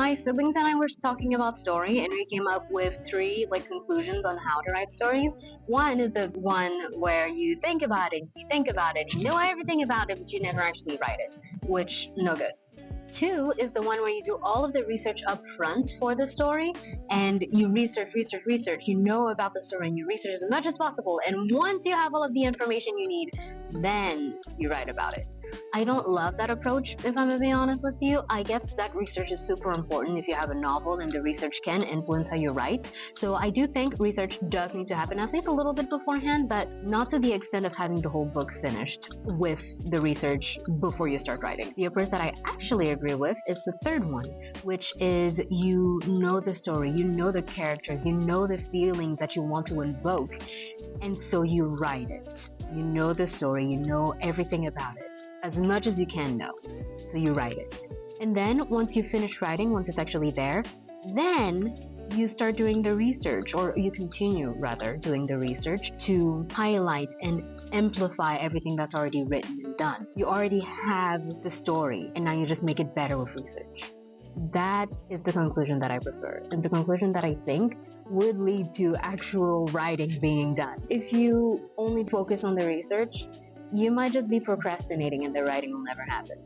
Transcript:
My siblings and I were talking about story, and we came up with three conclusions on how to write stories. One is the one where you think about it, you know everything about it, but you never actually write it, which no good. Two is the one where you do all of the research up front for the story, and you research, you know about the story, and you research as much as possible, and once you have all of the information you need, then you write about it. I don't love that approach, if I'm gonna be honest with you. I get that research is super important if you have a novel, and the research can influence how you write. So I do think research does need to happen at least a little bit beforehand, but not to the extent of having the whole book finished with the research before you start writing. The approach that I actually agree with is the third one, which is you know the story, you know the characters, you know the feelings that you want to invoke, and so you write it. You know the story, you know everything about it, as much as you can know. So you write it. And then once you finish writing, once it's actually there, then you start doing the research, or you continue rather doing the research to highlight and amplify everything that's already written and done. You already have the story, and now you just make it better with research. That is the conclusion that I prefer, and the conclusion that I think would lead to actual writing being done. If you only focus on the research, you might just be procrastinating and the writing will never happen.